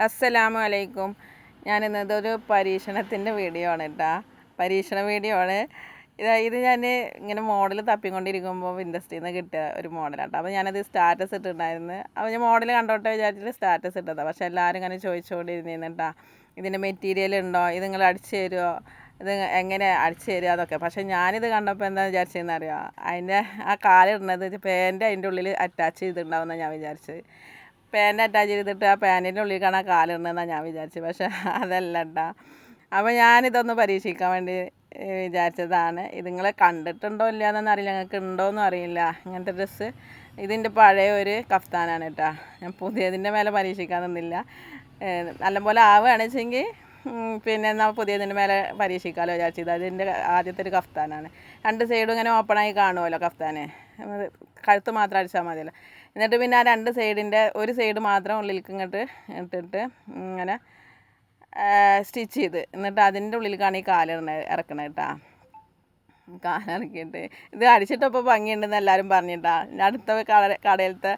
അസ്സലാമു അലൈക്കും. ഞാനിന്നതൊരു പരീക്ഷണത്തിൻ്റെ വീഡിയോ ആണ് കേട്ടോ. പരീക്ഷണ വീഡിയോ ആണ്. ഇത് ഞാൻ ഇങ്ങനെ മോഡൽ തപ്പിക്കൊണ്ടിരിക്കുമ്പോൾ വിൻഡസ്റ്റിൽ നിന്ന് കിട്ടിയ ഒരു മോഡലാണ് കേട്ടോ. അപ്പോൾ ഞാനത് സ്റ്റാറ്റസ് ഇട്ടിട്ടുണ്ടായിരുന്നു. അപ്പോൾ ഞാൻ മോഡൽ കണ്ടോട്ടെ വിചാരിച്ചിട്ട് സ്റ്റാറ്റസ് ഇട്ടതാണ്. പക്ഷേ എല്ലാവരും ഇങ്ങനെ ചോദിച്ചുകൊണ്ടിരുന്നു കേട്ടോ, ഇതിൻ്റെ മെറ്റീരിയൽ ഉണ്ടോ, ഇത് നിങ്ങൾ അടിച്ചു തരുമോ, ഇത് എങ്ങനെ അടിച്ചു തരിക അതൊക്കെ. പക്ഷേ ഞാനിത് കണ്ടപ്പോൾ എന്താ വിചാരിച്ചതെന്ന് അറിയാം, അതിൻ്റെ ആ കാലിടുന്നത് പാൻറ്റ് അതിൻ്റെ ഉള്ളിൽ അറ്റാച്ച് ചെയ്തിട്ടുണ്ടാവുമെന്നാണ് ഞാൻ വിചാരിച്ചത്. പാൻറ്റ് അറ്റാച്ച് ചെയ്തിട്ട് ആ പാൻറ്റിൻ്റെ ഉള്ളിലേക്കാണ് ആ കാലിടുന്നതെന്നാണ് ഞാൻ വിചാരിച്ചത്. പക്ഷേ അതല്ല കേട്ടോ. അപ്പോൾ ഞാനിതൊന്ന് പരീക്ഷിക്കാൻ വേണ്ടി വിചാരിച്ചതാണ്. ഇത് നിങ്ങൾ കണ്ടിട്ടുണ്ടോ ഇല്ലയെന്നൊന്നും അറിയില്ല, നിങ്ങൾക്ക് ഉണ്ടോയെന്നും അറിയില്ല ഇങ്ങനത്തെ ഡ്രസ്സ്. ഇതിൻ്റെ പഴയ ഒരു കഫ്താനാണ് കേട്ടോ. ഞാൻ പുതിയതിൻ്റെ മേലെ പരീക്ഷിക്കാൻ നിന്നില്ല. നല്ലപോലെ ആവുകയാണെന്ന് വെച്ചെങ്കിൽ പിന്നെ എന്നാൽ പുതിയതിൻ്റെ മേലെ പരീക്ഷിക്കാമല്ലോ വിചാരിച്ചത്. അതിൻ്റെ ആദ്യത്തെ ഒരു കഫ്താനാണ്. രണ്ട് സൈഡും ഇങ്ങനെ ഓപ്പണായി കാണുമല്ലോ കഫ്താന്, കഴുത്ത് മാത്രം അടിച്ചാൽ മതിയല്ലോ. എന്നിട്ട് പിന്നെ ആ രണ്ട് സൈഡിൻ്റെ ഒരു സൈഡ് മാത്രം ഉള്ളിലേക്ക് ഇങ്ങോട്ട് ഇട്ടിട്ട് ഇങ്ങനെ സ്റ്റിച്ച് ചെയ്ത്, എന്നിട്ട് അതിൻ്റെ ഉള്ളിലേക്കാണ് ഈ ഇറക്കണത് കേട്ടോ. കാലിറക്കിയിട്ട് ഇത് അടിച്ചിട്ടപ്പോൾ ഭംഗിയുണ്ടെന്ന് എല്ലാവരും പറഞ്ഞിട്ടാ. അടുത്ത കടയിലത്തെ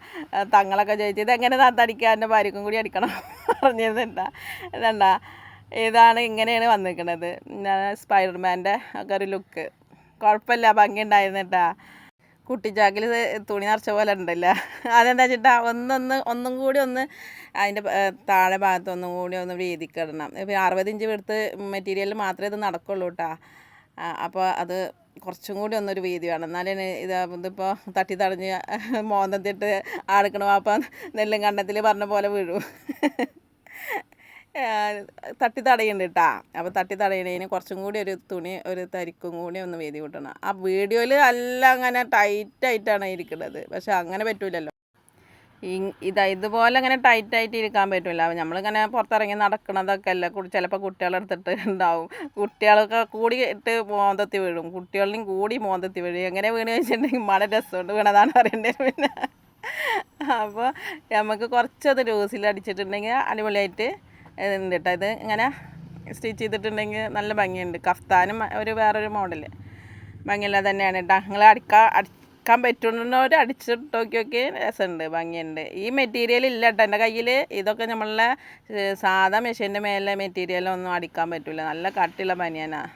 തങ്ങളൊക്കെ ചോദിച്ചു, ഇതെങ്ങനെ തടിക്കുക, എൻ്റെ ഭാര്യക്കും കൂടി അടിക്കണം പറഞ്ഞിരുന്നുണ്ടാ. ഇതണ്ടാ, ഇതാണ് ഇങ്ങനെയാണ് വന്നിരിക്കുന്നത്. സ്പൈഡർമാൻ്റെ ഒക്കെ ഒരു ലുക്ക്. കുഴപ്പമില്ല, ഭംഗി ഉണ്ടായിരുന്നിട്ടാ. കുട്ടിച്ചാക്കിൽ തുണി നിറച്ച പോലെ ഉണ്ടല്ലോ. അതെന്താ വെച്ചിട്ടാ, ഒന്നും കൂടി ഒന്ന് അതിൻ്റെ താഴെ ഭാഗത്ത് ഒന്നും കൂടി ഒന്ന് വീതിക്കിടണം. ഇപ്പോൾ 60 ഇഞ്ച് എടുത്ത് മെറ്റീരിയൽ മാത്രമേ ഇത് നടക്കുള്ളൂ കേട്ടോ. അപ്പോൾ അത് കുറച്ചും കൂടി ഒന്നൊരു വീതി വേണം, എന്നാലേ ഇതിപ്പോൾ തട്ടി തടഞ്ഞ് മോന്തത്തിട്ട് ആടുക്കണം. അപ്പം നെല്ലും കണ്ടത്തിൽ പറഞ്ഞ പോലെ വീഴും. തട്ടി തടയുന്നുണ്ട് കേട്ടോ. അപ്പോൾ തട്ടി തടയണതിന് കുറച്ചും കൂടി ഒരു തുണി, ഒരു തരിക്കും കൂടി ഒന്ന് വീതി കൂട്ടണം. ആ വീഡിയോയിൽ എല്ലാം അങ്ങനെ ടൈറ്റായിട്ടാണ് ഇരിക്കുന്നത്. പക്ഷെ അങ്ങനെ പറ്റൂലല്ലോ. ഇതുപോലെ അങ്ങനെ ടൈറ്റായിട്ട് ഇരിക്കാൻ പറ്റില്ല. നമ്മളിങ്ങനെ പുറത്തിറങ്ങി നടക്കണതൊക്കെ അല്ലേ, ചിലപ്പോൾ കുട്ടികളെടുത്തിട്ട് ഉണ്ടാവും. കുട്ടികളൊക്കെ കൂടി ഇട്ട് മോന്തത്തി വീഴും, കുട്ടികളെയും കൂടി മോന്തത്തി വീഴും. എങ്ങനെ വീണ് വെച്ചിട്ടുണ്ടെങ്കിൽ മഴ രസമുണ്ട് വീണതാണ് പറയേണ്ടത്. പിന്നെ അപ്പോൾ നമുക്ക് കുറച്ചത് ലൂസിലടിച്ചിട്ടുണ്ടെങ്കിൽ അടിപൊളിയായിട്ട് ഉണ്ട് കേട്ടോ. ഇത് ഇങ്ങനെ സ്റ്റിച്ച് ചെയ്തിട്ടുണ്ടെങ്കിൽ നല്ല ഭംഗിയുണ്ട്. കഫ്താനും ഒരു വേറൊരു മോഡൽ ഭംഗിയില്ലാതെ തന്നെയാണ് കേട്ടോ. നിങ്ങൾ അടിക്കാൻ പറ്റുന്നവർ അടിച്ചിട്ട് നോക്കിയൊക്കെ രസമുണ്ട്, ഭംഗിയുണ്ട്. ഈ മെറ്റീരിയൽ ഇല്ല കേട്ടോ എൻ്റെ കയ്യിൽ. ഇതൊക്കെ നമ്മളുടെ സാധാ മെഷീൻ്റെ മേലെ മെറ്റീരിയലൊന്നും അടിക്കാൻ പറ്റില്ല. നല്ല കട്ടിയുള്ള ബനിയനാണ്.